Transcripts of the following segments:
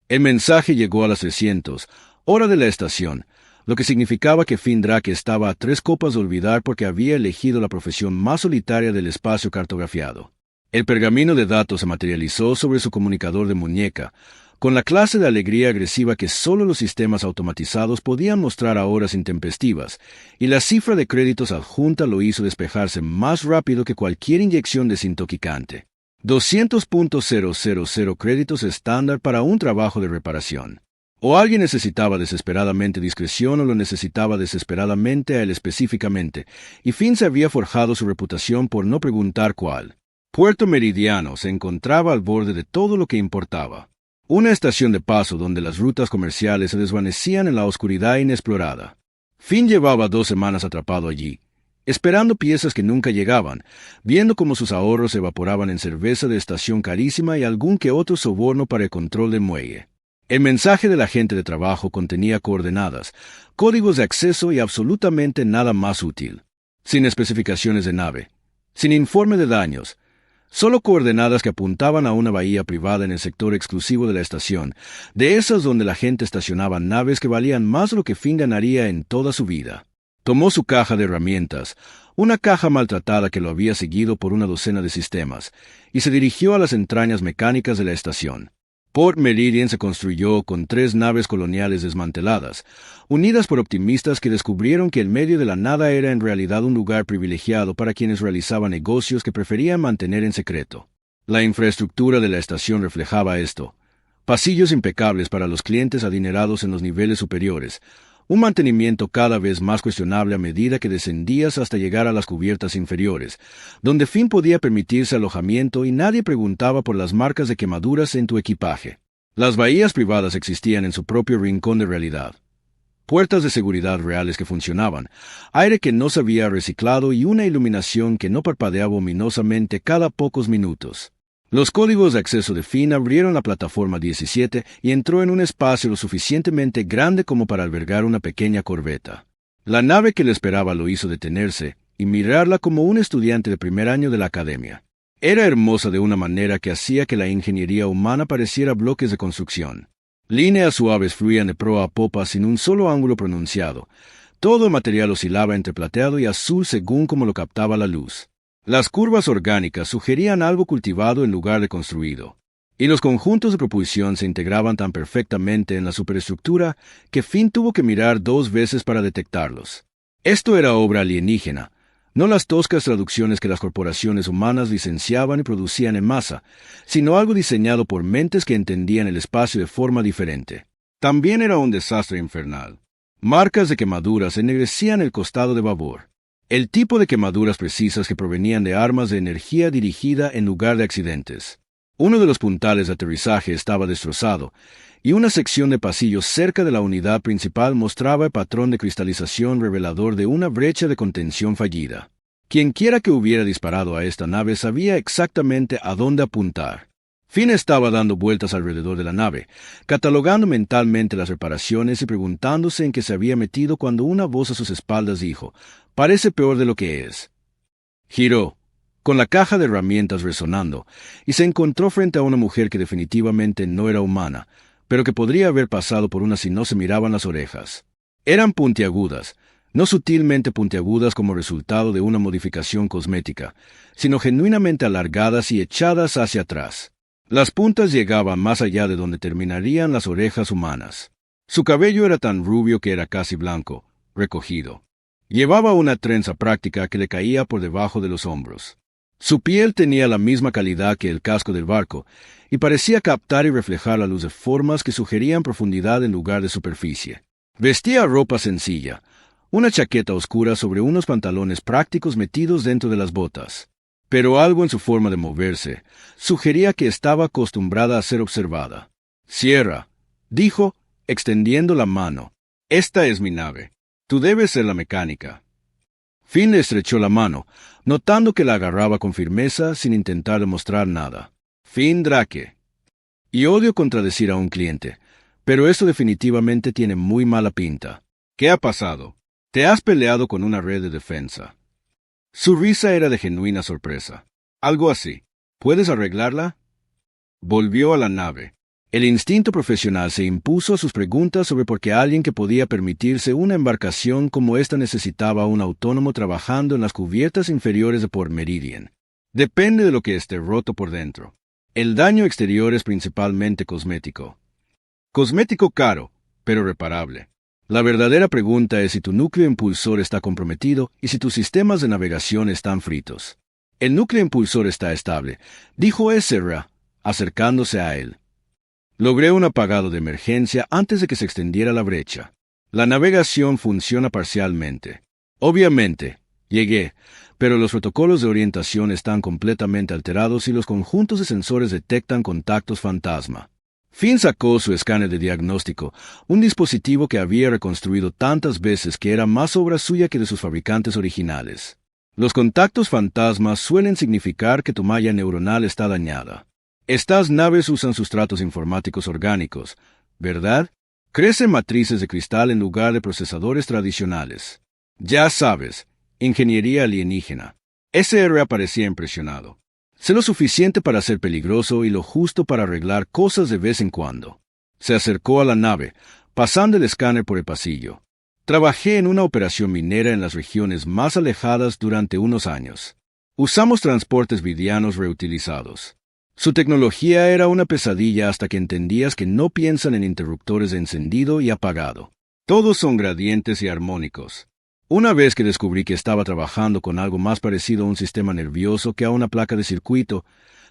El mensaje llegó a las 300, hora de la estación, lo que significaba que Finn Drake estaba a 3 copas de olvidar porque había elegido la profesión más solitaria del espacio cartografiado. El pergamino de datos se materializó sobre su comunicador de muñeca, con la clase de alegría agresiva que solo los sistemas automatizados podían mostrar a horas intempestivas, y la cifra de créditos adjunta lo hizo despejarse más rápido que cualquier inyección desintoxicante. 200.000 créditos estándar para un trabajo de reparación. O alguien necesitaba desesperadamente discreción o lo necesitaba desesperadamente a él específicamente, y Finn se había forjado su reputación por no preguntar cuál. Puerto Meridiano se encontraba al borde de todo lo que importaba. Una estación de paso donde las rutas comerciales se desvanecían en la oscuridad inexplorada. Finn llevaba 2 semanas atrapado allí, esperando piezas que nunca llegaban, viendo cómo sus ahorros se evaporaban en cerveza de estación carísima y algún que otro soborno para el control del muelle. El mensaje del agente de trabajo contenía coordenadas, códigos de acceso y absolutamente nada más útil. Sin especificaciones de nave, sin informe de daños, solo coordenadas que apuntaban a una bahía privada en el sector exclusivo de la estación, de esas donde la gente estacionaba naves que valían más de lo que Finn ganaría en toda su vida. Tomó su caja de herramientas, una caja maltratada que lo había seguido por una docena de sistemas, y se dirigió a las entrañas mecánicas de la estación. Port Meridian se construyó con 3 naves coloniales desmanteladas, unidas por optimistas que descubrieron que el medio de la nada era en realidad un lugar privilegiado para quienes realizaban negocios que preferían mantener en secreto. La infraestructura de la estación reflejaba esto. Pasillos impecables para los clientes adinerados en los niveles superiores, un mantenimiento cada vez más cuestionable a medida que descendías hasta llegar a las cubiertas inferiores, donde Finn podía permitirse alojamiento y nadie preguntaba por las marcas de quemaduras en tu equipaje. Las bahías privadas existían en su propio rincón de realidad. Puertas de seguridad reales que funcionaban, aire que no se había reciclado y una iluminación que no parpadeaba ominosamente cada pocos minutos. Los códigos de acceso de Finn abrieron la plataforma 17 y entró en un espacio lo suficientemente grande como para albergar una pequeña corbeta. La nave que le esperaba lo hizo detenerse y mirarla como un estudiante de primer año de la academia. Era hermosa de una manera que hacía que la ingeniería humana pareciera bloques de construcción. Líneas suaves fluían de proa a popa sin un solo ángulo pronunciado. Todo el material oscilaba entre plateado y azul según como lo captaba la luz. Las curvas orgánicas sugerían algo cultivado en lugar de construido, y los conjuntos de propulsión se integraban tan perfectamente en la superestructura que Finn tuvo que mirar 2 veces para detectarlos. Esto era obra alienígena, no las toscas traducciones que las corporaciones humanas licenciaban y producían en masa, sino algo diseñado por mentes que entendían el espacio de forma diferente. También era un desastre infernal. Marcas de quemaduras ennegrecían el costado de babor. El tipo de quemaduras precisas que provenían de armas de energía dirigida en lugar de accidentes. Uno de los puntales de aterrizaje estaba destrozado, y una sección de pasillos cerca de la unidad principal mostraba el patrón de cristalización revelador de una brecha de contención fallida. Quienquiera que hubiera disparado a esta nave sabía exactamente a dónde apuntar. Finn estaba dando vueltas alrededor de la nave, catalogando mentalmente las reparaciones y preguntándose en qué se había metido cuando una voz a sus espaldas dijo: «Parece peor de lo que es». Giró, con la caja de herramientas resonando, y se encontró frente a una mujer que definitivamente no era humana, pero que podría haber pasado por una si no se miraban las orejas. Eran puntiagudas, no sutilmente puntiagudas como resultado de una modificación cosmética, sino genuinamente alargadas y echadas hacia atrás. Las puntas llegaban más allá de donde terminarían las orejas humanas. Su cabello era tan rubio que era casi blanco, recogido. Llevaba una trenza práctica que le caía por debajo de los hombros. Su piel tenía la misma calidad que el casco del barco, y parecía captar y reflejar la luz de formas que sugerían profundidad en lugar de superficie. Vestía ropa sencilla, una chaqueta oscura sobre unos pantalones prácticos metidos dentro de las botas. Pero algo en su forma de moverse sugería que estaba acostumbrada a ser observada. «Sierra», dijo, extendiendo la mano. «Esta es mi nave. Tú debes ser la mecánica». Finn le estrechó la mano, notando que la agarraba con firmeza sin intentar demostrar nada. «Finn Drake». Y odio contradecir a un cliente, pero esto definitivamente tiene muy mala pinta. «¿Qué ha pasado? Te has peleado con una red de defensa». Su risa era de genuina sorpresa. «Algo así. ¿Puedes arreglarla?» Volvió a la nave. El instinto profesional se impuso a sus preguntas sobre por qué alguien que podía permitirse una embarcación como esta necesitaba un autónomo trabajando en las cubiertas inferiores de Port Meridian. Depende de lo que esté roto por dentro. El daño exterior es principalmente cosmético. Cosmético caro, pero reparable. La verdadera pregunta es si tu núcleo impulsor está comprometido y si tus sistemas de navegación están fritos. El núcleo impulsor está estable, dijo Ezra, acercándose a él. Logré un apagado de emergencia antes de que se extendiera la brecha. La navegación funciona parcialmente. Obviamente, llegué, pero los protocolos de orientación están completamente alterados y los conjuntos de sensores detectan contactos fantasma. Finn sacó su escáner de diagnóstico, un dispositivo que había reconstruido tantas veces que era más obra suya que de sus fabricantes originales. Los contactos fantasmas suelen significar que tu malla neuronal está dañada. Estas naves usan sustratos informáticos orgánicos, ¿verdad? Crecen matrices de cristal en lugar de procesadores tradicionales. Ya sabes, ingeniería alienígena. SR parecía impresionado. Sé lo suficiente para ser peligroso y lo justo para arreglar cosas de vez en cuando. Se acercó a la nave, pasando el escáner por el pasillo. Trabajé en una operación minera en las regiones más alejadas durante unos años. Usamos transportes vidianos reutilizados. Su tecnología era una pesadilla hasta que entendías que no piensan en interruptores de encendido y apagado. Todos son gradientes y armónicos. Una vez que descubrí que estaba trabajando con algo más parecido a un sistema nervioso que a una placa de circuito,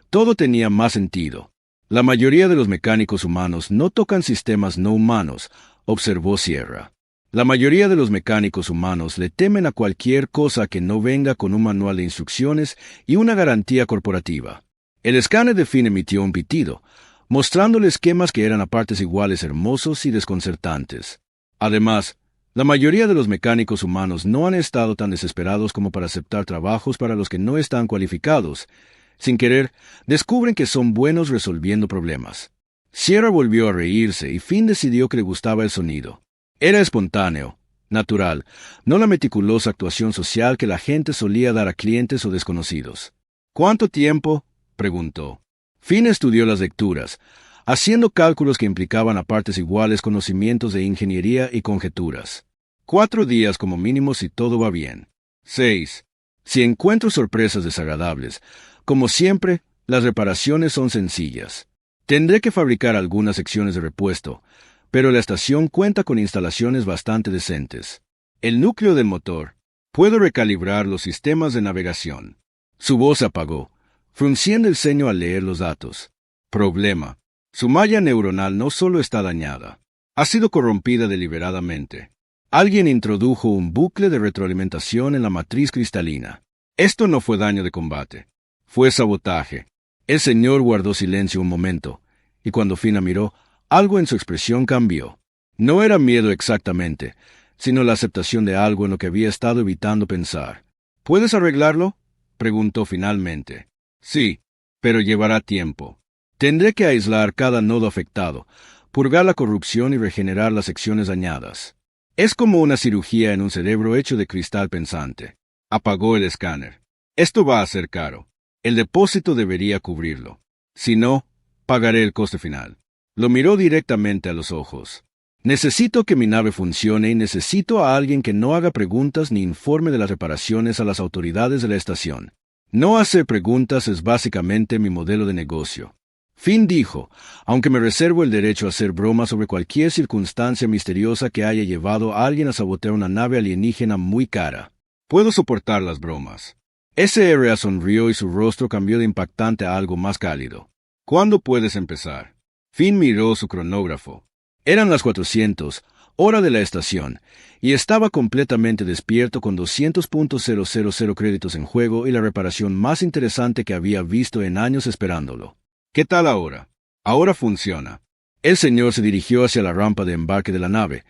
todo tenía más sentido. La mayoría de los mecánicos humanos no tocan sistemas no humanos, observó Sierra. La mayoría de los mecánicos humanos le temen a cualquier cosa que no venga con un manual de instrucciones y una garantía corporativa. El escáner de Finn emitió un pitido, mostrándole esquemas que eran a partes iguales hermosos y desconcertantes. Además, la mayoría de los mecánicos humanos no han estado tan desesperados como para aceptar trabajos para los que no están cualificados. Sin querer, descubren que son buenos resolviendo problemas. Sierra volvió a reírse y Finn decidió que le gustaba el sonido. Era espontáneo, natural, no la meticulosa actuación social que la gente solía dar a clientes o desconocidos. ¿Cuánto tiempo?, preguntó. Finn estudió las lecturas, haciendo cálculos que implicaban a partes iguales conocimientos de ingeniería y conjeturas. 4 días como mínimo si todo va bien. 6. Si encuentro sorpresas desagradables, como siempre, las reparaciones son sencillas. Tendré que fabricar algunas secciones de repuesto, pero la estación cuenta con instalaciones bastante decentes. El núcleo del motor. Puedo recalibrar los sistemas de navegación. Su voz se apagó, frunciendo el ceño al leer los datos. Problema. Su malla neuronal no solo está dañada, ha sido corrompida deliberadamente. Alguien introdujo un bucle de retroalimentación en la matriz cristalina. Esto no fue daño de combate. Fue sabotaje. El señor guardó silencio un momento, y cuando Finn miró, algo en su expresión cambió. No era miedo exactamente, sino la aceptación de algo en lo que había estado evitando pensar. ¿Puedes arreglarlo?, preguntó finalmente. Sí, pero llevará tiempo. Tendré que aislar cada nodo afectado, purgar la corrupción y regenerar las secciones dañadas. Es como una cirugía en un cerebro hecho de cristal pensante. Apagó el escáner. Esto va a ser caro. El depósito debería cubrirlo. Si no, pagaré el coste final. Lo miró directamente a los ojos. Necesito que mi nave funcione y necesito a alguien que no haga preguntas ni informe de las reparaciones a las autoridades de la estación. No hacer preguntas es básicamente mi modelo de negocio. Finn dijo, aunque me reservo el derecho a hacer bromas sobre cualquier circunstancia misteriosa que haya llevado a alguien a sabotear una nave alienígena muy cara. Puedo soportar las bromas. SR sonrió y su rostro cambió de impactante a algo más cálido. ¿Cuándo puedes empezar? Finn miró su cronógrafo. Eran las 400, hora de la estación, y estaba completamente despierto con 200.000 créditos en juego y la reparación más interesante que había visto en años esperándolo. ¿Qué tal ahora? Ahora funciona. El señor se dirigió hacia la rampa de embarque de la nave,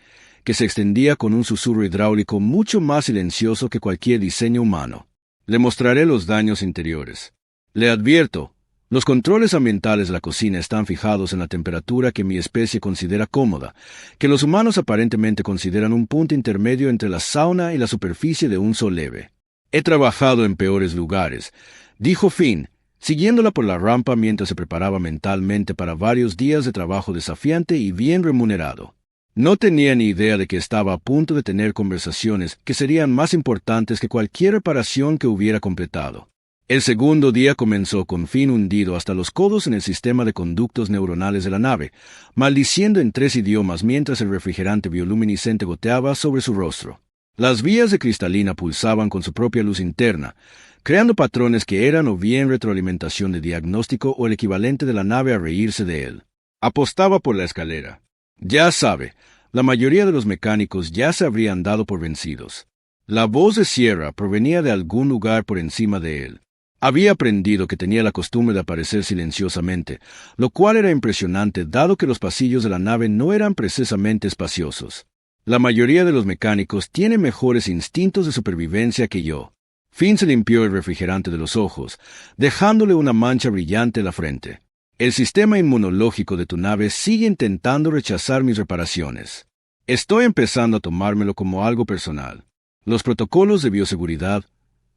que se extendía con un susurro hidráulico mucho más silencioso que cualquier diseño humano. Le mostraré los daños interiores. Le advierto, los controles ambientales de la cocina están fijados en la temperatura que mi especie considera cómoda, que los humanos aparentemente consideran un punto intermedio entre la sauna y la superficie de un sol leve. He trabajado en peores lugares, dijo Finn, siguiéndola por la rampa mientras se preparaba mentalmente para varios días de trabajo desafiante y bien remunerado. No tenía ni idea de que estaba a punto de tener conversaciones que serían más importantes que cualquier reparación que hubiera completado. El segundo día comenzó con Finn hundido hasta los codos en el sistema de conductos neuronales de la nave, maldiciendo en 3 idiomas mientras el refrigerante bioluminiscente goteaba sobre su rostro. Las vías de cristalina pulsaban con su propia luz interna, creando patrones que eran o bien retroalimentación de diagnóstico o el equivalente de la nave a reírse de él. Apostaba por la escalera. Ya sabe, la mayoría de los mecánicos ya se habrían dado por vencidos. La voz de Sierra provenía de algún lugar por encima de él. Había aprendido que tenía la costumbre de aparecer silenciosamente, lo cual era impresionante dado que los pasillos de la nave no eran precisamente espaciosos. La mayoría de los mecánicos tiene mejores instintos de supervivencia que yo. Finn se limpió el refrigerante de los ojos, dejándole una mancha brillante en la frente. El sistema inmunológico de tu nave sigue intentando rechazar mis reparaciones. Estoy empezando a tomármelo como algo personal. Los protocolos de bioseguridad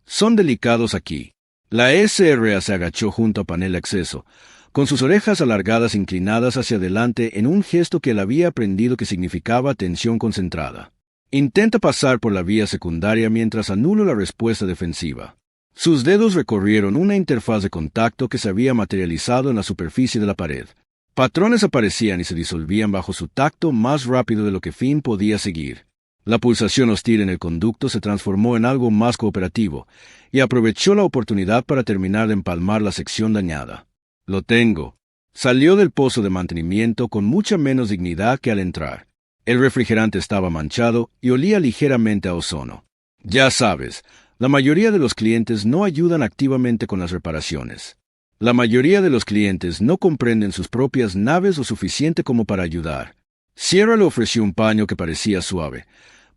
son delicados aquí. La SRA se agachó junto a panel de acceso, con sus orejas alargadas inclinadas hacia adelante en un gesto que él había aprendido que significaba atención concentrada. Intenta pasar por la vía secundaria mientras anulo la respuesta defensiva. Sus dedos recorrieron una interfaz de contacto que se había materializado en la superficie de la pared. Patrones aparecían y se disolvían bajo su tacto más rápido de lo que Finn podía seguir. La pulsación hostil en el conducto se transformó en algo más cooperativo, y aprovechó la oportunidad para terminar de empalmar la sección dañada. Lo tengo. Salió del pozo de mantenimiento con mucha menos dignidad que al entrar. El refrigerante estaba manchado y olía ligeramente a ozono. Ya sabes, la mayoría de los clientes no ayudan activamente con las reparaciones. La mayoría de los clientes no comprenden sus propias naves lo suficiente como para ayudar. Sierra le ofreció un paño que parecía suave,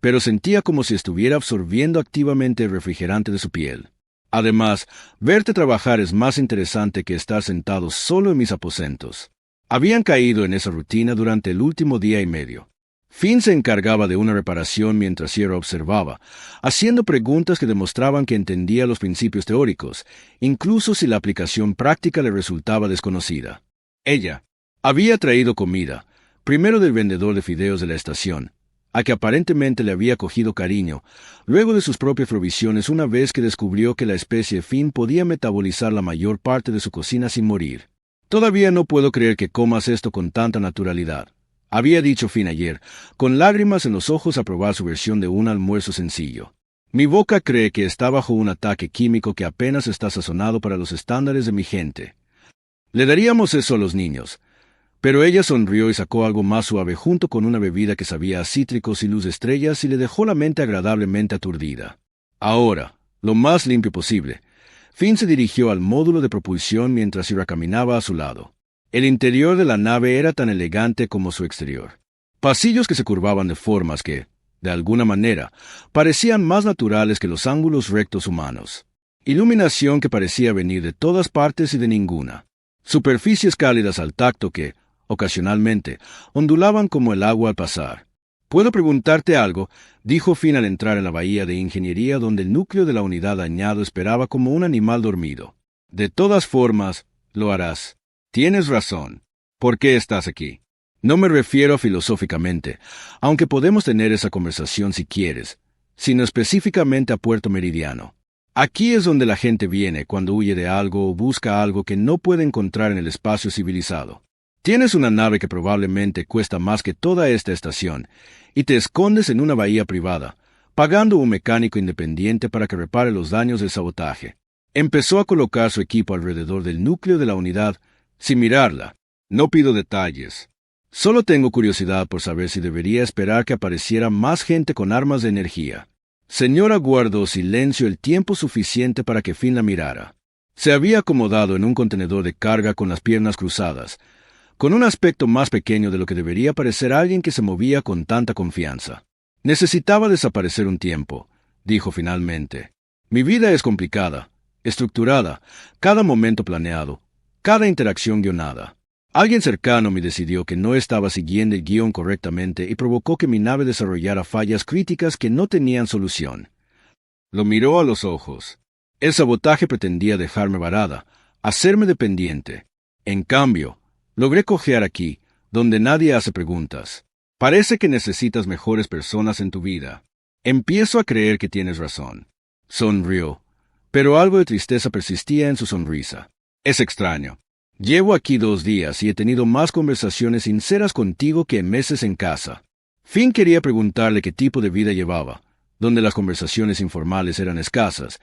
pero sentía como si estuviera absorbiendo activamente el refrigerante de su piel. Además, verte trabajar es más interesante que estar sentado solo en mis aposentos. Habían caído en esa rutina durante el último día y medio. Finn se encargaba de una reparación mientras Sierra observaba, haciendo preguntas que demostraban que entendía los principios teóricos, incluso si la aplicación práctica le resultaba desconocida. Ella había traído comida, primero del vendedor de fideos de la estación, a que aparentemente le había cogido cariño, luego de sus propias provisiones una vez que descubrió que la especie Finn podía metabolizar la mayor parte de su cocina sin morir. Todavía no puedo creer que comas esto con tanta naturalidad, había dicho Finn ayer, con lágrimas en los ojos a probar su versión de un almuerzo sencillo. Mi boca cree que está bajo un ataque químico que apenas está sazonado para los estándares de mi gente. Le daríamos eso a los niños. Pero ella sonrió y sacó algo más suave junto con una bebida que sabía a cítricos y luz de estrellas y le dejó la mente agradablemente aturdida. Ahora, lo más limpio posible. Finn se dirigió al módulo de propulsión mientras Sierra caminaba a su lado. El interior de la nave era tan elegante como su exterior. Pasillos que se curvaban de formas que, de alguna manera, parecían más naturales que los ángulos rectos humanos. Iluminación que parecía venir de todas partes y de ninguna. Superficies cálidas al tacto que, ocasionalmente, ondulaban como el agua al pasar. «¿Puedo preguntarte algo?», dijo Finn al entrar en la bahía de ingeniería donde el núcleo de la unidad dañado esperaba como un animal dormido. «De todas formas, lo harás. Tienes razón. ¿Por qué estás aquí? No me refiero filosóficamente, aunque podemos tener esa conversación si quieres, sino específicamente a Puerto Meridiano. Aquí es donde la gente viene cuando huye de algo o busca algo que no puede encontrar en el espacio civilizado. Tienes una nave que probablemente cuesta más que toda esta estación, y te escondes en una bahía privada, pagando un mecánico independiente para que repare los daños del sabotaje. Empezó a colocar su equipo alrededor del núcleo de la unidad, sin mirarla. No pido detalles. Solo tengo curiosidad por saber si debería esperar que apareciera más gente con armas de energía. Señora guardó silencio el tiempo suficiente para que Finn la mirara. Se había acomodado en un contenedor de carga con las piernas cruzadas, con un aspecto más pequeño de lo que debería parecer alguien que se movía con tanta confianza. Necesitaba desaparecer un tiempo, dijo finalmente. Mi vida es complicada, estructurada, cada momento planeado, cada interacción guionada. Alguien cercano me decidió que no estaba siguiendo el guión correctamente y provocó que mi nave desarrollara fallas críticas que no tenían solución. Lo miró a los ojos. El sabotaje pretendía dejarme varada, hacerme dependiente. En cambio, logré cojear aquí, donde nadie hace preguntas. Parece que necesitas mejores personas en tu vida. Empiezo a creer que tienes razón. Sonrió, pero algo de tristeza persistía en su sonrisa. Es extraño. Llevo aquí 2 días y he tenido más conversaciones sinceras contigo que en meses en casa. Finn quería preguntarle qué tipo de vida llevaba, donde las conversaciones informales eran escasas,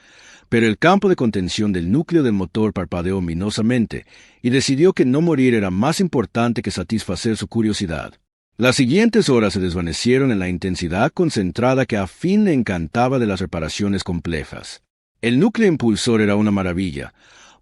pero el campo de contención del núcleo del motor parpadeó ominosamente y decidió que no morir era más importante que satisfacer su curiosidad. Las siguientes horas se desvanecieron en la intensidad concentrada que a Finn le encantaba de las reparaciones complejas. El núcleo impulsor era una maravilla,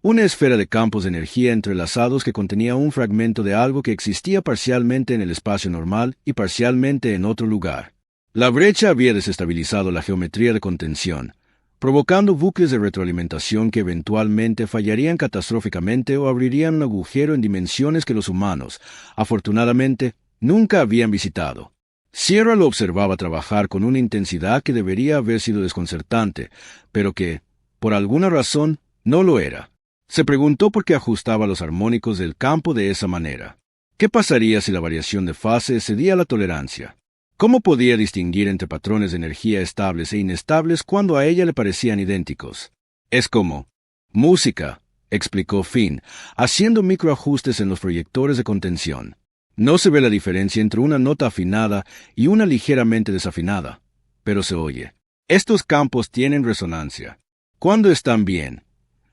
una esfera de campos de energía entrelazados que contenía un fragmento de algo que existía parcialmente en el espacio normal y parcialmente en otro lugar. La brecha había desestabilizado la geometría de contención, provocando bucles de retroalimentación que eventualmente fallarían catastróficamente o abrirían un agujero en dimensiones que los humanos, afortunadamente, nunca habían visitado. Sierra lo observaba trabajar con una intensidad que debería haber sido desconcertante, pero que, por alguna razón, no lo era. Se preguntó por qué ajustaba los armónicos del campo de esa manera. ¿Qué pasaría si la variación de fase excedía la tolerancia? ¿Cómo podía distinguir entre patrones de energía estables e inestables cuando a ella le parecían idénticos? Es como música, explicó Finn, haciendo microajustes en los proyectores de contención. No se ve la diferencia entre una nota afinada y una ligeramente desafinada, pero se oye. Estos campos tienen resonancia. Cuando están bien,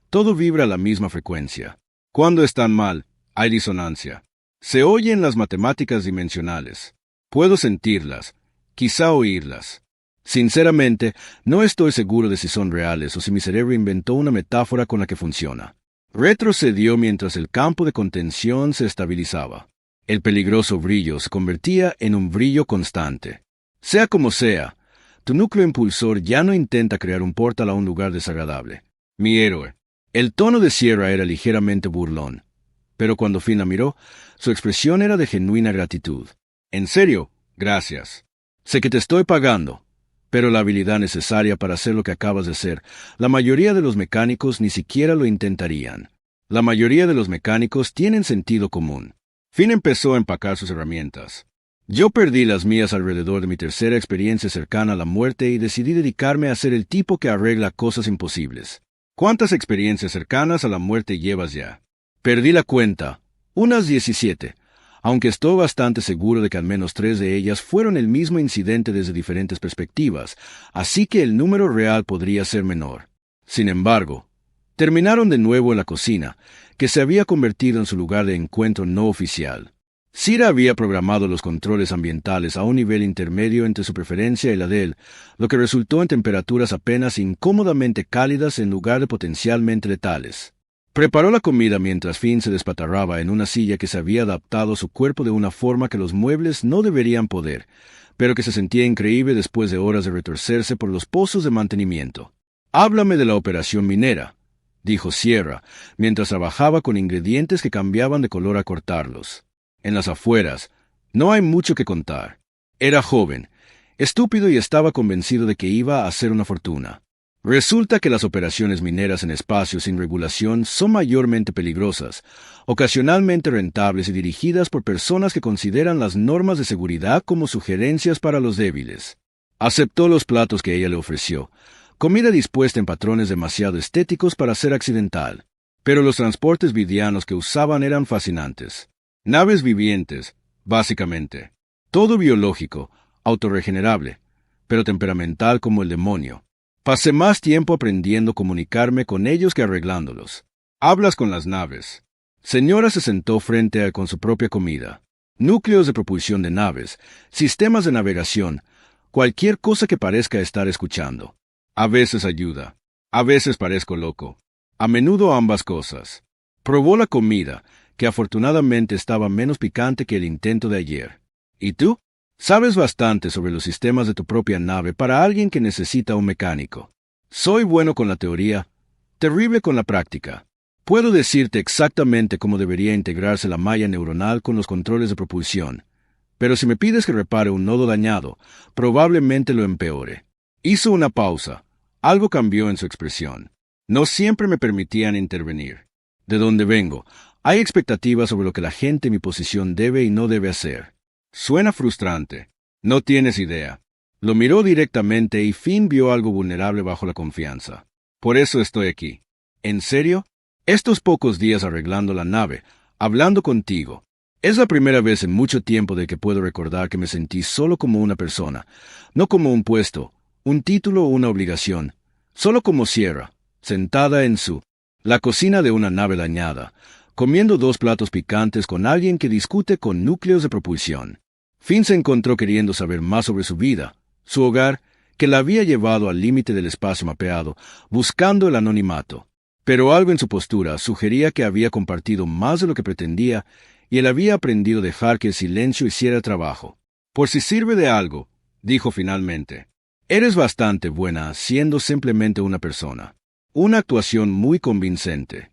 todo vibra a la misma frecuencia. Cuando están mal, hay disonancia. Se oyen las matemáticas dimensionales. Puedo sentirlas, quizá oírlas. Sinceramente, no estoy seguro de si son reales o si mi cerebro inventó una metáfora con la que funciona. Retrocedió mientras el campo de contención se estabilizaba. El peligroso brillo se convertía en un brillo constante. Sea como sea, tu núcleo impulsor ya no intenta crear un portal a un lugar desagradable. Mi héroe. El tono de Sierra era ligeramente burlón, pero cuando Finn la miró, su expresión era de genuina gratitud. En serio, gracias. Sé que te estoy pagando, pero la habilidad necesaria para hacer lo que acabas de hacer, la mayoría de los mecánicos ni siquiera lo intentarían. La mayoría de los mecánicos tienen sentido común. Finn empezó a empacar sus herramientas. Yo perdí las mías alrededor de mi tercera experiencia cercana a la muerte y decidí dedicarme a ser el tipo que arregla cosas imposibles. ¿Cuántas experiencias cercanas a la muerte llevas ya? Perdí la cuenta. Unas 17, aunque estoy bastante seguro de que al menos 3 de ellas fueron el mismo incidente desde diferentes perspectivas, así que el número real podría ser menor. Sin embargo, terminaron de nuevo en la cocina, que se había convertido en su lugar de encuentro no oficial. Sira había programado los controles ambientales a un nivel intermedio entre su preferencia y la de él, lo que resultó en temperaturas apenas incómodamente cálidas en lugar de potencialmente letales. Preparó la comida mientras Finn se despatarraba en una silla que se había adaptado a su cuerpo de una forma que los muebles no deberían poder, pero que se sentía increíble después de horas de retorcerse por los pozos de mantenimiento. «Háblame de la operación minera», dijo Sierra, mientras trabajaba con ingredientes que cambiaban de color a cortarlos. En las afueras, no hay mucho que contar. Era joven, estúpido y estaba convencido de que iba a hacer una fortuna. Resulta que las operaciones mineras en espacios sin regulación son mayormente peligrosas, ocasionalmente rentables y dirigidas por personas que consideran las normas de seguridad como sugerencias para los débiles. Aceptó los platos que ella le ofreció, comida dispuesta en patrones demasiado estéticos para ser accidental, pero los transportes vidianos que usaban eran fascinantes. Naves vivientes, básicamente. Todo biológico, autorregenerable, pero temperamental como el demonio. Pasé más tiempo aprendiendo a comunicarme con ellos que arreglándolos. Hablas con las naves. Señora se sentó con su propia comida. Núcleos de propulsión de naves, sistemas de navegación, cualquier cosa que parezca estar escuchando. A veces ayuda. A veces parezco loco. A menudo ambas cosas. Probó la comida, que afortunadamente estaba menos picante que el intento de ayer. ¿Y tú? Sabes bastante sobre los sistemas de tu propia nave para alguien que necesita un mecánico. Soy bueno con la teoría, terrible con la práctica. Puedo decirte exactamente cómo debería integrarse la malla neuronal con los controles de propulsión, pero si me pides que repare un nodo dañado, probablemente lo empeore. Hizo una pausa. Algo cambió en su expresión. No siempre me permitían intervenir. De donde vengo, hay expectativas sobre lo que la gente en mi posición debe y no debe hacer. Suena frustrante. No tienes idea. Lo miró directamente y Finn vio algo vulnerable bajo la confianza. Por eso estoy aquí. ¿En serio? Estos pocos días arreglando la nave, hablando contigo. Es la primera vez en mucho tiempo de que puedo recordar que me sentí solo como una persona, no como un puesto, un título o una obligación, solo como Sierra, sentada en la cocina de una nave dañada, comiendo 2 platos picantes con alguien que discute con núcleos de propulsión. Finn se encontró queriendo saber más sobre su vida, su hogar, que la había llevado al límite del espacio mapeado, buscando el anonimato. Pero algo en su postura sugería que había compartido más de lo que pretendía y él había aprendido a dejar que el silencio hiciera el trabajo. Por si sirve de algo, dijo finalmente. Eres bastante buena siendo simplemente una persona. Una actuación muy convincente.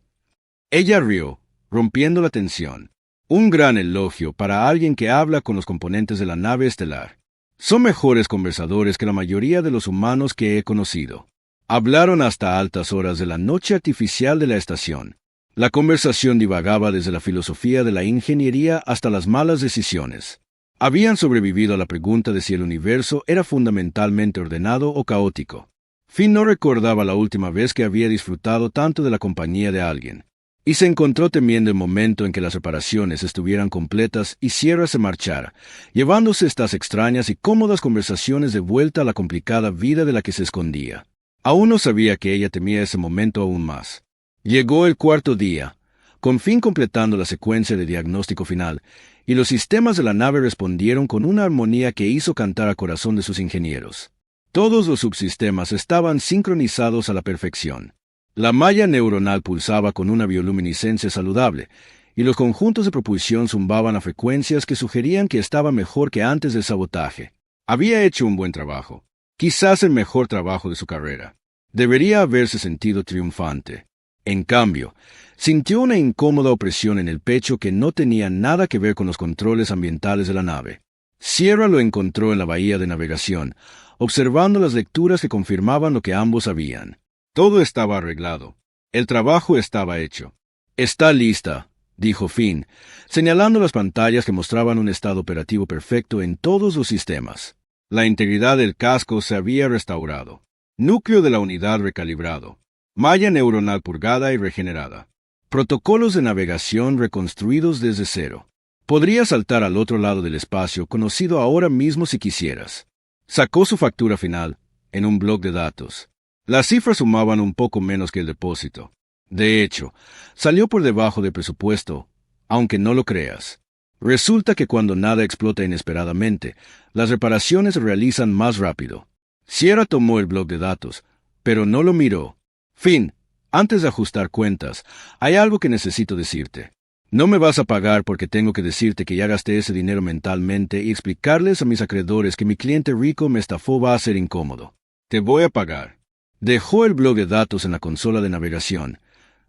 Ella rió, rompiendo la tensión. Un gran elogio para alguien que habla con los componentes de la nave estelar. Son mejores conversadores que la mayoría de los humanos que he conocido. Hablaron hasta altas horas de la noche artificial de la estación. La conversación divagaba desde la filosofía de la ingeniería hasta las malas decisiones. Habían sobrevivido a la pregunta de si el universo era fundamentalmente ordenado o caótico. Finn no recordaba la última vez que había disfrutado tanto de la compañía de alguien, y se encontró temiendo el momento en que las reparaciones estuvieran completas y Sierra se marchara, llevándose estas extrañas y cómodas conversaciones de vuelta a la complicada vida de la que se escondía. Aún no sabía que ella temía ese momento aún más. Llegó el 4.º día, con Finn completando la secuencia de diagnóstico final, y los sistemas de la nave respondieron con una armonía que hizo cantar al corazón de sus ingenieros. Todos los subsistemas estaban sincronizados a la perfección. La malla neuronal pulsaba con una bioluminiscencia saludable, y los conjuntos de propulsión zumbaban a frecuencias que sugerían que estaba mejor que antes del sabotaje. Había hecho un buen trabajo, quizás el mejor trabajo de su carrera. Debería haberse sentido triunfante. En cambio, sintió una incómoda opresión en el pecho que no tenía nada que ver con los controles ambientales de la nave. Sierra lo encontró en la bahía de navegación, observando las lecturas que confirmaban lo que ambos sabían. Todo estaba arreglado. El trabajo estaba hecho. Está lista, dijo Finn, señalando las pantallas que mostraban un estado operativo perfecto en todos los sistemas. La integridad del casco se había restaurado. Núcleo de la unidad recalibrado. Malla neuronal purgada y regenerada. Protocolos de navegación reconstruidos desde cero. Podrías saltar al otro lado del espacio conocido ahora mismo si quisieras. Sacó su factura final, en un bloc de datos. Las cifras sumaban un poco menos que el depósito. De hecho, salió por debajo del presupuesto, aunque no lo creas. Resulta que cuando nada explota inesperadamente, las reparaciones se realizan más rápido. Sierra tomó el bloc de datos, pero no lo miró. Finn, antes de ajustar cuentas, hay algo que necesito decirte. No me vas a pagar porque tengo que decirte que ya gasté ese dinero mentalmente y explicarles a mis acreedores que mi cliente rico me estafó va a ser incómodo. Te voy a pagar. Dejó el bloc de datos en la consola de navegación,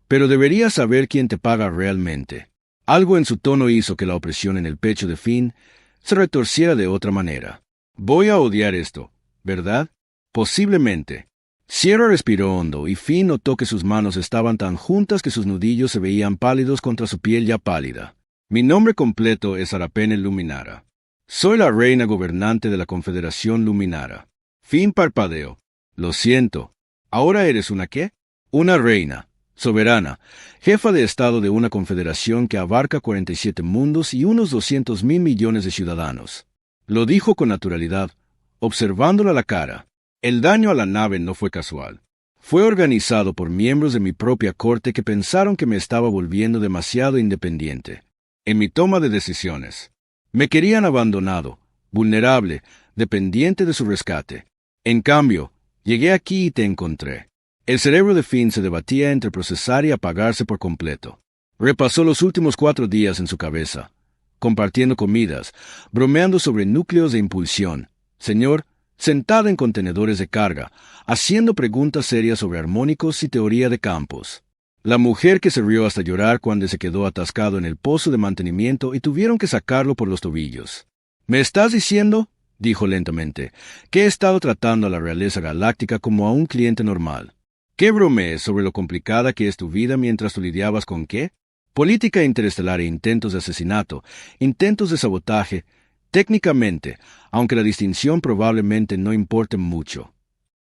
pero deberías saber quién te paga realmente. Algo en su tono hizo que la opresión en el pecho de Finn se retorciera de otra manera. Voy a odiar esto, ¿verdad? Posiblemente. Sierra respiró hondo y Finn notó que sus manos estaban tan juntas que sus nudillos se veían pálidos contra su piel ya pálida. Mi nombre completo es Arapene Luminara. Soy la reina gobernante de la Confederación Luminara. Finn parpadeó. Lo siento. ¿Ahora eres una qué? Una reina, soberana, jefa de estado de una confederación que abarca 47 mundos y unos 200.000 millones de ciudadanos. Lo dijo con naturalidad, observándola a la cara. El daño a la nave no fue casual. Fue organizado por miembros de mi propia corte que pensaron que me estaba volviendo demasiado independiente en mi toma de decisiones. Me querían abandonado, vulnerable, dependiente de su rescate. En cambio, llegué aquí y te encontré. El cerebro de Finn se debatía entre procesar y apagarse por completo. Repasó los últimos 4 días en su cabeza, compartiendo comidas, bromeando sobre núcleos de impulsión. Señor, sentada en contenedores de carga, haciendo preguntas serias sobre armónicos y teoría de campos. La mujer que se rió hasta llorar cuando se quedó atascado en el pozo de mantenimiento y tuvieron que sacarlo por los tobillos. ¿Me estás diciendo, dijo lentamente, que he estado tratando a la realeza galáctica como a un cliente normal? ¿Qué bromees sobre lo complicada que es tu vida mientras tú lidiabas con qué? Política interestelar e intentos de asesinato, intentos de sabotaje, técnicamente, aunque la distinción probablemente no importe mucho.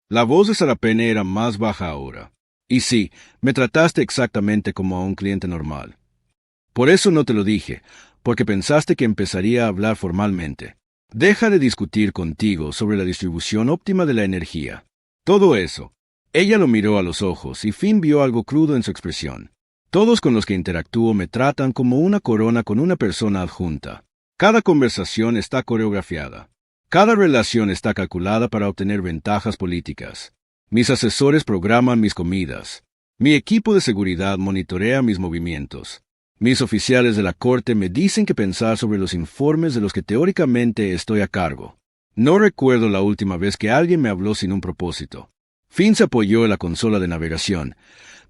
La voz de Sarapene era más baja ahora. Y sí, me trataste exactamente como a un cliente normal. Por eso no te lo dije, porque pensaste que empezaría a hablar formalmente. Deja de discutir contigo sobre la distribución óptima de la energía. Todo eso. Ella lo miró a los ojos y Finn vio algo crudo en su expresión. Todos con los que interactúo me tratan como una corona con una persona adjunta. Cada conversación está coreografiada. Cada relación está calculada para obtener ventajas políticas. Mis asesores programan mis comidas. Mi equipo de seguridad monitorea mis movimientos. Mis oficiales de la corte me dicen qué pensar sobre los informes de los que teóricamente estoy a cargo. No recuerdo la última vez que alguien me habló sin un propósito. Finn se apoyó en la consola de navegación,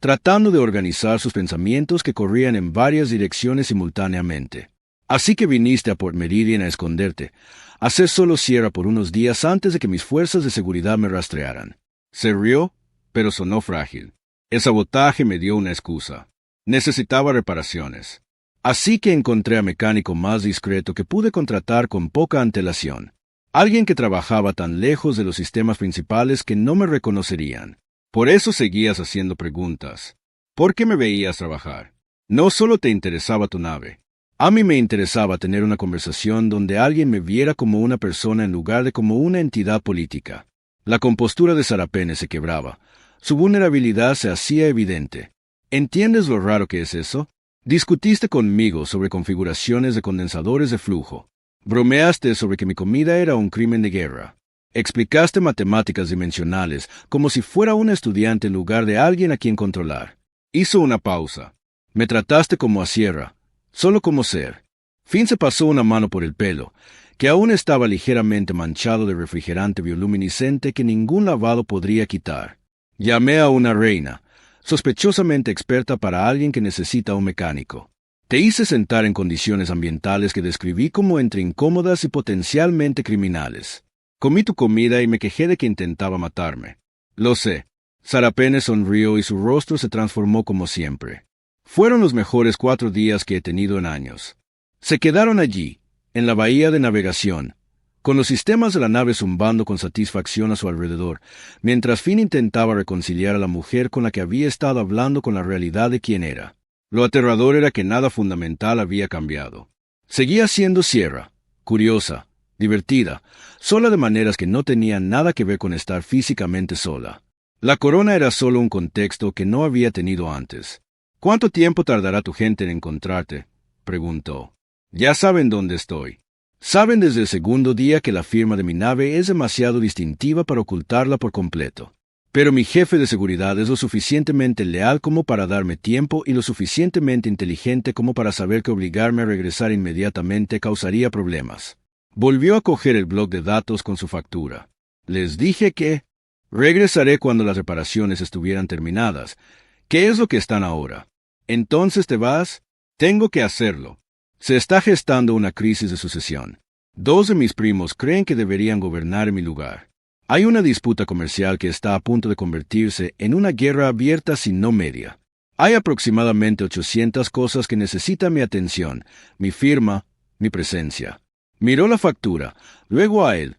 tratando de organizar sus pensamientos que corrían en varias direcciones simultáneamente. Así que viniste a Port Meridian a esconderte, a hacer solo Sierra por unos días antes de que mis fuerzas de seguridad me rastrearan. Se rió, pero sonó frágil. El sabotaje me dio una excusa. Necesitaba reparaciones. Así que encontré a mecánico más discreto que pude contratar con poca antelación. Alguien que trabajaba tan lejos de los sistemas principales que no me reconocerían. Por eso seguías haciendo preguntas. ¿Por qué me veías trabajar? No solo te interesaba tu nave. A mí me interesaba tener una conversación donde alguien me viera como una persona en lugar de como una entidad política. La compostura de Sarapene se quebraba. Su vulnerabilidad se hacía evidente. ¿Entiendes lo raro que es eso? Discutiste conmigo sobre configuraciones de condensadores de flujo. Bromeaste sobre que mi comida era un crimen de guerra. Explicaste matemáticas dimensionales como si fuera un estudiante en lugar de alguien a quien controlar. Hizo una pausa. Me trataste como a Sierra, solo como ser. Finn se pasó una mano por el pelo, que aún estaba ligeramente manchado de refrigerante bioluminiscente que ningún lavado podría quitar. Llamé a una reina, sospechosamente experta para alguien que necesita un mecánico. Te hice sentar en condiciones ambientales que describí como entre incómodas y potencialmente criminales. Comí tu comida y me quejé de que intentaba matarme. Lo sé. Sarapene sonrió y su rostro se transformó como siempre. Fueron los mejores 4 días que he tenido en años. Se quedaron allí, en la bahía de navegación, con los sistemas de la nave zumbando con satisfacción a su alrededor, mientras Finn intentaba reconciliar a la mujer con la que había estado hablando con la realidad de quién era. Lo aterrador era que nada fundamental había cambiado. Seguía siendo Sierra, curiosa, divertida, sola de maneras que no tenían nada que ver con estar físicamente sola. La corona era solo un contexto que no había tenido antes. ¿Cuánto tiempo tardará tu gente en encontrarte?, preguntó. Ya saben dónde estoy. Saben desde el segundo día que la firma de mi nave es demasiado distintiva para ocultarla por completo. Pero mi jefe de seguridad es lo suficientemente leal como para darme tiempo y lo suficientemente inteligente como para saber que obligarme a regresar inmediatamente causaría problemas. Volvió a coger el bloc de datos con su factura. Les dije que regresaré cuando las reparaciones estuvieran terminadas. ¿Qué es lo que están ahora? ¿Entonces te vas? Tengo que hacerlo. Se está gestando una crisis de sucesión. 2 de mis primos creen que deberían gobernar en mi lugar. Hay una disputa comercial que está a punto de convertirse en una guerra abierta si no media. Hay aproximadamente 800 cosas que necesitan mi atención, mi firma, mi presencia. Miró la factura, luego a él.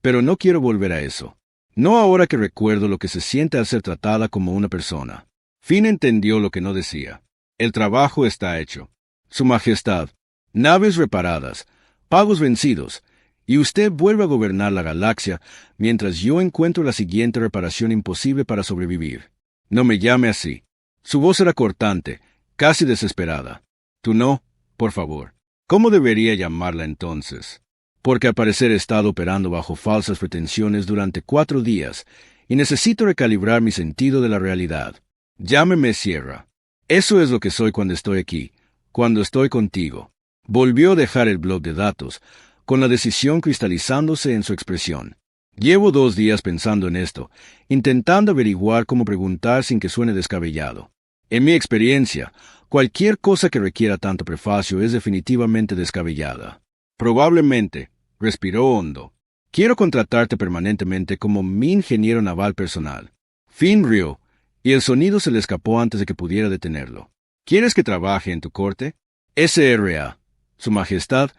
Pero no quiero volver a eso. No ahora que recuerdo lo que se siente al ser tratada como una persona. Finn entendió lo que no decía. El trabajo está hecho. Su Majestad, naves reparadas, pagos vencidos, y usted vuelve a gobernar la galaxia mientras yo encuentro la siguiente reparación imposible para sobrevivir. No me llame así. Su voz era cortante, casi desesperada. Tú no, por favor. ¿Cómo debería llamarla entonces? Porque al parecer he estado operando bajo falsas pretensiones durante 4 días y necesito recalibrar mi sentido de la realidad. Llámeme Sierra. Eso es lo que soy cuando estoy aquí, cuando estoy contigo. Volvió a dejar el bloc de datos, con la decisión cristalizándose en su expresión. Llevo 2 días pensando en esto, intentando averiguar cómo preguntar sin que suene descabellado. En mi experiencia, cualquier cosa que requiera tanto prefacio es definitivamente descabellada. Probablemente, respiró hondo. Quiero contratarte permanentemente como mi ingeniero naval personal. Finn rió, y el sonido se le escapó antes de que pudiera detenerlo. ¿Quieres que trabaje en tu corte? SRA. Su Majestad,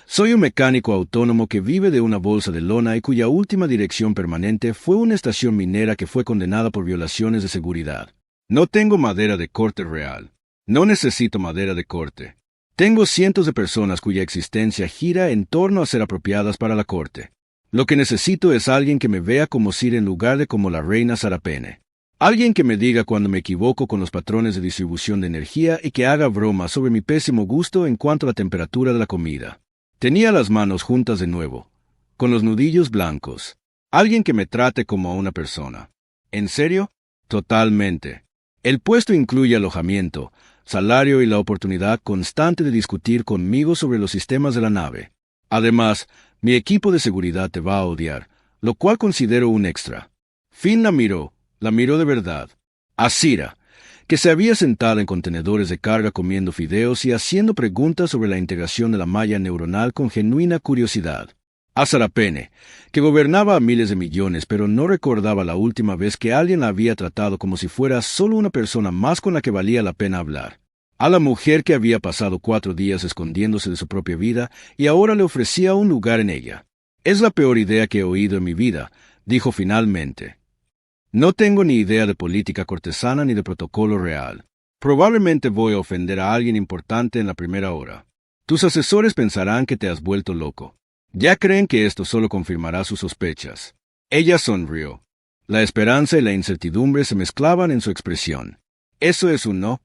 soy un mecánico autónomo que vive de una bolsa de lona y cuya última dirección permanente fue una estación minera que fue condenada por violaciones de seguridad. No tengo madera de corte real. No necesito madera de corte. Tengo cientos de personas cuya existencia gira en torno a ser apropiadas para la corte. Lo que necesito es alguien que me vea como Sir en lugar de como la reina Sarapene. Alguien que me diga cuando me equivoco con los patrones de distribución de energía y que haga bromas sobre mi pésimo gusto en cuanto a la temperatura de la comida. Tenía las manos juntas de nuevo, con los nudillos blancos. Alguien que me trate como a una persona. ¿En serio? Totalmente. El puesto incluye alojamiento, salario y la oportunidad constante de discutir conmigo sobre los sistemas de la nave. Además, mi equipo de seguridad te va a odiar, lo cual considero un extra. Finn la miró de verdad. A Sira, que se había sentado en contenedores de carga comiendo fideos y haciendo preguntas sobre la integración de la malla neuronal con genuina curiosidad. A Sarapene, que gobernaba a miles de millones pero no recordaba la última vez que alguien la había tratado como si fuera solo una persona más con la que valía la pena hablar. A la mujer que había pasado 4 días escondiéndose de su propia vida y ahora le ofrecía un lugar en ella. Es la peor idea que he oído en mi vida, dijo finalmente. No tengo ni idea de política cortesana ni de protocolo real. Probablemente voy a ofender a alguien importante en la primera hora. Tus asesores pensarán que te has vuelto loco. Ya creen que esto solo confirmará sus sospechas. Ella sonrió. La esperanza y la incertidumbre se mezclaban en su expresión. ¿Eso es un no?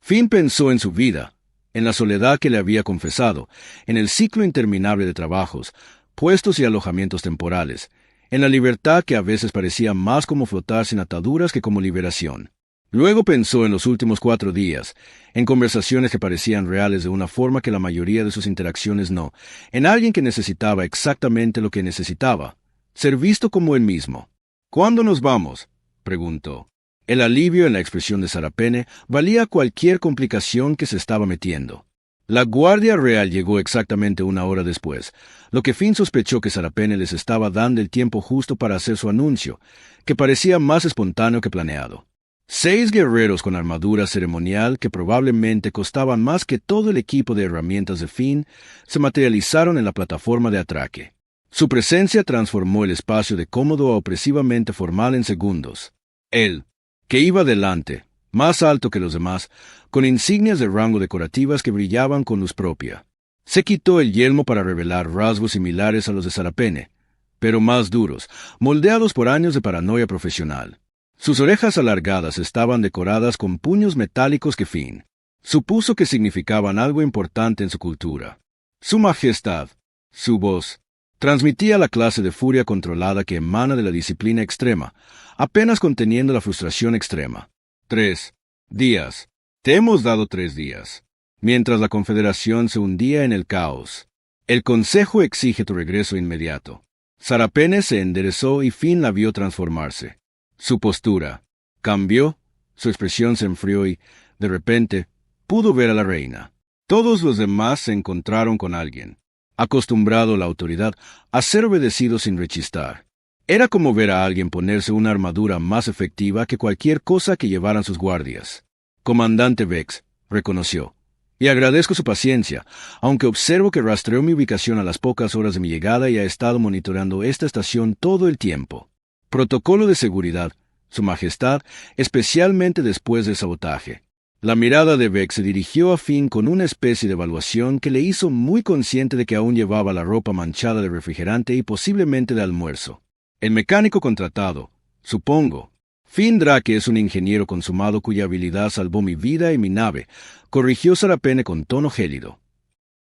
Finn pensó en su vida, en la soledad que le había confesado, en el ciclo interminable de trabajos, puestos y alojamientos temporales, en la libertad que a veces parecía más como flotar sin ataduras que como liberación. Luego pensó en los últimos 4 días, en conversaciones que parecían reales de una forma que la mayoría de sus interacciones no, en alguien que necesitaba exactamente lo que necesitaba, ser visto como él mismo. ¿Cuándo nos vamos?, preguntó. El alivio en la expresión de Sarapene valía cualquier complicación que se estaba metiendo. La Guardia Real llegó exactamente 1 hora después, lo que Finn sospechó que Sarapene les estaba dando el tiempo justo para hacer su anuncio, que parecía más espontáneo que planeado. 6 guerreros con armadura ceremonial que probablemente costaban más que todo el equipo de herramientas de Finn se materializaron en la plataforma de atraque. Su presencia transformó el espacio de cómodo a opresivamente formal en segundos. Él, que iba delante, más alto que los demás, con insignias de rango decorativas que brillaban con luz propia. Se quitó el yelmo para revelar rasgos similares a los de Sarapene, pero más duros, moldeados por años de paranoia profesional. Sus orejas alargadas estaban decoradas con puños metálicos que Finn supuso que significaban algo importante en su cultura. Su Majestad, su voz, transmitía la clase de furia controlada que emana de la disciplina extrema, apenas conteniendo la frustración extrema. 3 días. Te hemos dado 3 días. Mientras la Confederación se hundía en el caos. El Consejo exige tu regreso inmediato. Sarapene se enderezó y Finn la vio transformarse. Su postura cambió, su expresión se enfrió y, de repente, pudo ver a la reina. Todos los demás se encontraron con alguien, acostumbrado a la autoridad, a ser obedecido sin rechistar. Era como ver a alguien ponerse una armadura más efectiva que cualquier cosa que llevaran sus guardias. Comandante Vex, reconoció. Y agradezco su paciencia, aunque observo que rastreó mi ubicación a las pocas horas de mi llegada y ha estado monitoreando esta estación todo el tiempo. Protocolo de seguridad, Su Majestad, especialmente después del sabotaje. La mirada de Vex se dirigió a Finn con una especie de evaluación que le hizo muy consciente de que aún llevaba la ropa manchada de refrigerante y posiblemente de almuerzo. El mecánico contratado, supongo. Finn Drake es un ingeniero consumado cuya habilidad salvó mi vida y mi nave, corrigió Sarapene con tono gélido.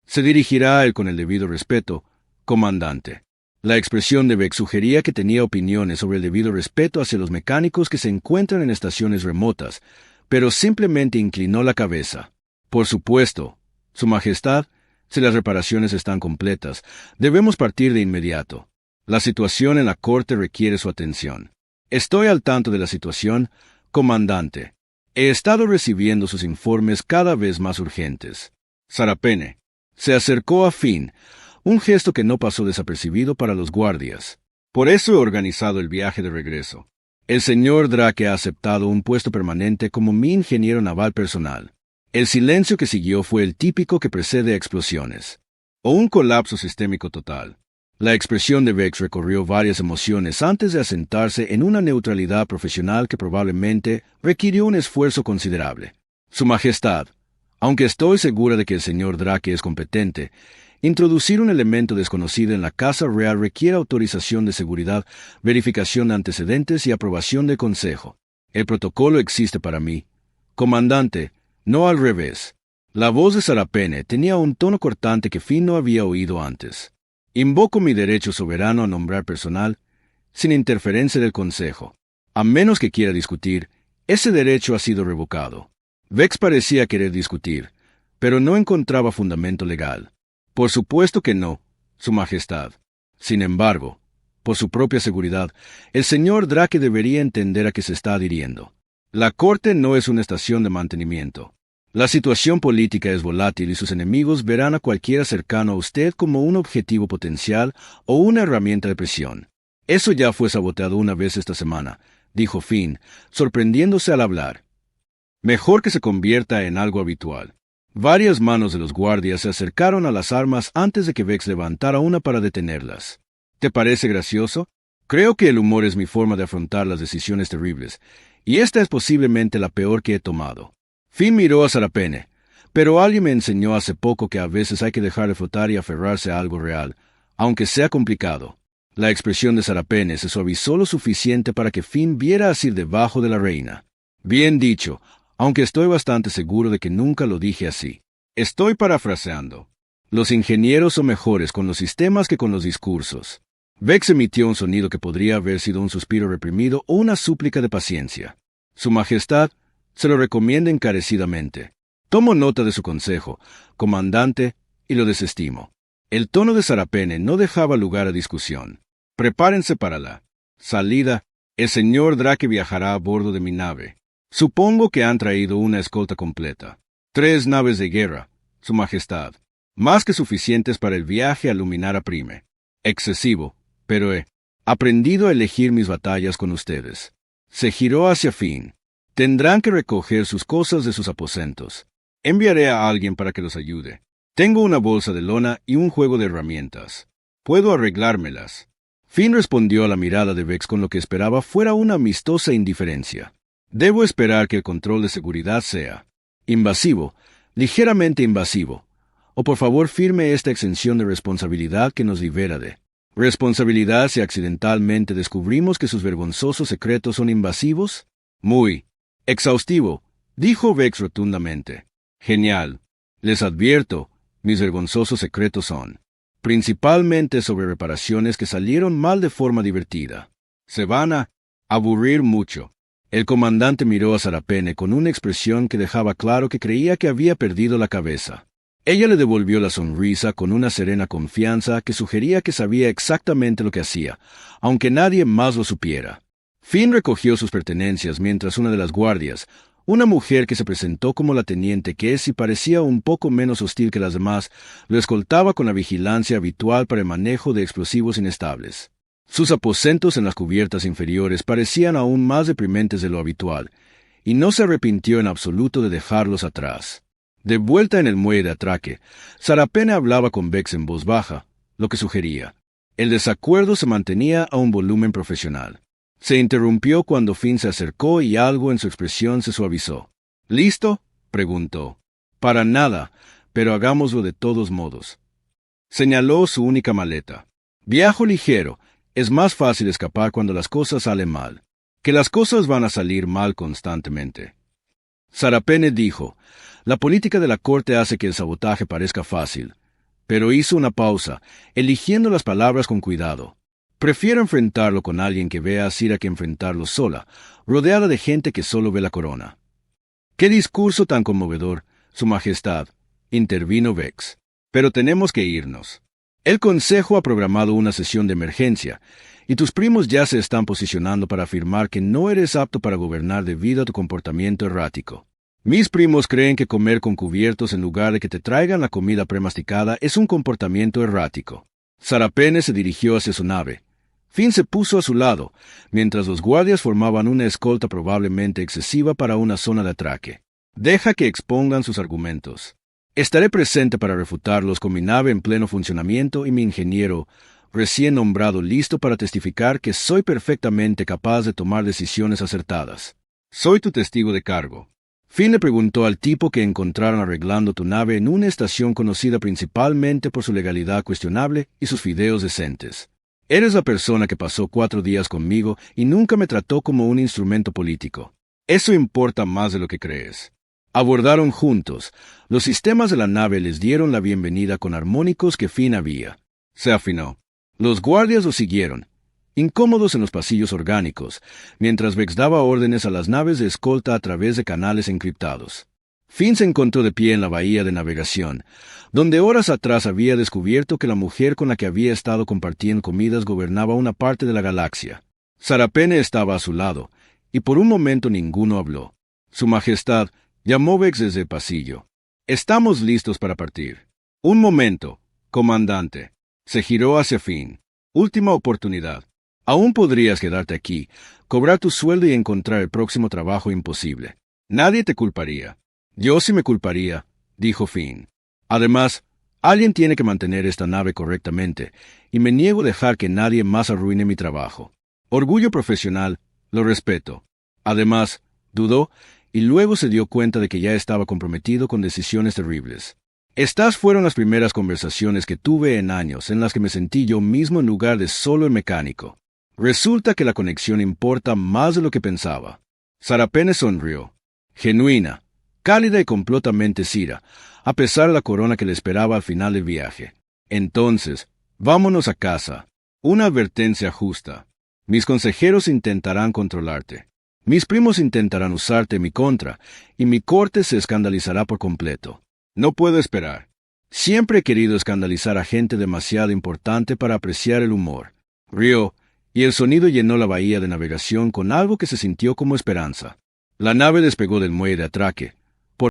Se dirigirá a él con el debido respeto, comandante. La expresión de Vex sugería que tenía opiniones sobre el debido respeto hacia los mecánicos que se encuentran en estaciones remotas, pero simplemente inclinó la cabeza. Por supuesto, Su Majestad, si las reparaciones están completas, debemos partir de inmediato. La situación en la corte requiere su atención. Estoy al tanto de la situación, comandante. He estado recibiendo sus informes cada vez más urgentes. Sarapene se acercó a Finn, un gesto que no pasó desapercibido para los guardias. Por eso he organizado el viaje de regreso. El señor Drake ha aceptado un puesto permanente como mi ingeniero naval personal. El silencio que siguió fue el típico que precede a explosiones. O un colapso sistémico total. La expresión de Vex recorrió varias emociones antes de asentarse en una neutralidad profesional que probablemente requirió un esfuerzo considerable. Su Majestad, aunque estoy segura de que el señor Drake es competente, introducir un elemento desconocido en la Casa Real requiere autorización de seguridad, verificación de antecedentes y aprobación del Consejo. El protocolo existe para mí. Comandante, no al revés. La voz de Sarapene tenía un tono cortante que Finn no había oído antes. Invoco mi derecho soberano a nombrar personal, sin interferencia del Consejo. A menos que quiera discutir, ese derecho ha sido revocado. Vex parecía querer discutir, pero no encontraba fundamento legal. Por supuesto que no, Su Majestad. Sin embargo, por su propia seguridad, el señor Drake debería entender a qué se está adhiriendo. La Corte no es una estación de mantenimiento. La situación política es volátil y sus enemigos verán a cualquiera cercano a usted como un objetivo potencial o una herramienta de presión. Eso ya fue saboteado una vez esta semana, dijo Finn, sorprendiéndose al hablar. Mejor que se convierta en algo habitual. Varias manos de los guardias se acercaron a las armas antes de que Vex levantara una para detenerlas. ¿Te parece gracioso? Creo que el humor es mi forma de afrontar las decisiones terribles, y esta es posiblemente la peor que he tomado. Finn miró a Sarapene, pero alguien me enseñó hace poco que a veces hay que dejar de flotar y aferrarse a algo real, aunque sea complicado. La expresión de Sarapene se suavizó lo suficiente para que Finn viera así debajo de la reina. Bien dicho, aunque estoy bastante seguro de que nunca lo dije así. Estoy parafraseando. Los ingenieros son mejores con los sistemas que con los discursos. Vex emitió un sonido que podría haber sido un suspiro reprimido o una súplica de paciencia. Su Majestad se lo recomienda encarecidamente. Tomo nota de su consejo, comandante, y lo desestimo. El tono de Sarapene no dejaba lugar a discusión. Prepárense para la salida. El señor Drake viajará a bordo de mi nave. Supongo que han traído una escolta completa. 3 naves de guerra, Su Majestad. Más que suficientes para el viaje a Luminara Prime. Excesivo, pero he aprendido a elegir mis batallas con ustedes. Se giró hacia Finn. Tendrán que recoger sus cosas de sus aposentos. Enviaré a alguien para que los ayude. Tengo una bolsa de lona y un juego de herramientas. Puedo arreglármelas. Finn respondió a la mirada de Vex con lo que esperaba fuera una amistosa indiferencia. Debo esperar que el control de seguridad sea invasivo, ligeramente invasivo. O por favor firme esta exención de responsabilidad que nos libera de responsabilidad si accidentalmente descubrimos que sus vergonzosos secretos son invasivos. Muy exhaustivo, dijo Vex rotundamente. Genial. Les advierto, mis vergonzosos secretos son principalmente sobre reparaciones que salieron mal de forma divertida. Se van a aburrir mucho. El comandante miró a Sarapene con una expresión que dejaba claro que creía que había perdido la cabeza. Ella le devolvió la sonrisa con una serena confianza que sugería que sabía exactamente lo que hacía, aunque nadie más lo supiera. Finn recogió sus pertenencias mientras una de las guardias, una mujer que se presentó como la teniente que es y parecía un poco menos hostil que las demás, lo escoltaba con la vigilancia habitual para el manejo de explosivos inestables. Sus aposentos en las cubiertas inferiores parecían aún más deprimentes de lo habitual, y no se arrepintió en absoluto de dejarlos atrás. De vuelta en el muelle de atraque, Sarapene hablaba con Vex en voz baja, lo que sugería. El desacuerdo se mantenía a un volumen profesional. Se interrumpió cuando Finn se acercó y algo en su expresión se suavizó. ¿Listo?, preguntó. Para nada, pero hagámoslo de todos modos. Señaló su única maleta. Viajo ligero. Es más fácil escapar cuando las cosas salen mal. Que las cosas van a salir mal constantemente. Sarapene dijo, la política de la corte hace que el sabotaje parezca fácil. Pero hizo una pausa, eligiendo las palabras con cuidado. Prefiero enfrentarlo con alguien que vea a Cira que enfrentarlo sola, rodeada de gente que solo ve la corona. ¡Qué discurso tan conmovedor, Su Majestad! Intervino Vex. Pero tenemos que irnos. El Consejo ha programado una sesión de emergencia, y tus primos ya se están posicionando para afirmar que no eres apto para gobernar debido a tu comportamiento errático. Mis primos creen que comer con cubiertos en lugar de que te traigan la comida premasticada es un comportamiento errático. Sarapene se dirigió hacia su nave. Finn se puso a su lado, mientras los guardias formaban una escolta probablemente excesiva para una zona de atraque. Deja que expongan sus argumentos. Estaré presente para refutarlos con mi nave en pleno funcionamiento y mi ingeniero, recién nombrado, listo para testificar que soy perfectamente capaz de tomar decisiones acertadas. Soy tu testigo de cargo. Finn le preguntó al tipo que encontraron arreglando tu nave en una estación conocida principalmente por su legalidad cuestionable y sus fideos decentes. Eres la persona que pasó 4 días conmigo y nunca me trató como un instrumento político. Eso importa más de lo que crees. Abordaron juntos. Los sistemas de la nave les dieron la bienvenida con armónicos que Finn había. Se afinó. Los guardias lo siguieron, incómodos en los pasillos orgánicos, mientras Vex daba órdenes a las naves de escolta a través de canales encriptados. Finn se encontró de pie en la bahía de navegación, donde horas atrás había descubierto que la mujer con la que había estado compartiendo comidas gobernaba una parte de la galaxia. Sarapene estaba a su lado, y por un momento ninguno habló. Su Majestad llamó Vex desde el pasillo. «Estamos listos para partir». «Un momento, comandante». Se giró hacia Finn. «Última oportunidad. Aún podrías quedarte aquí, cobrar tu sueldo y encontrar el próximo trabajo imposible. Nadie te culparía». «Yo sí me culparía», dijo Finn. «Además, alguien tiene que mantener esta nave correctamente, y me niego a dejar que nadie más arruine mi trabajo. Orgullo profesional, lo respeto». Además, dudó, y luego se dio cuenta de que ya estaba comprometido con decisiones terribles. «Estas fueron las primeras conversaciones que tuve en años en las que me sentí yo mismo en lugar de solo el mecánico. Resulta que la conexión importa más de lo que pensaba». Sarapene sonrió. Genuina, cálida y completamente Cira, a pesar de la corona que le esperaba al final del viaje. «Entonces, vámonos a casa. Una advertencia justa. Mis consejeros intentarán controlarte. Mis primos intentarán usarte en mi contra, y mi corte se escandalizará por completo. No puedo esperar. Siempre he querido escandalizar a gente demasiado importante para apreciar el humor». Rió, y el sonido llenó la bahía de navegación con algo que se sintió como esperanza. La nave despegó del muelle de atraque,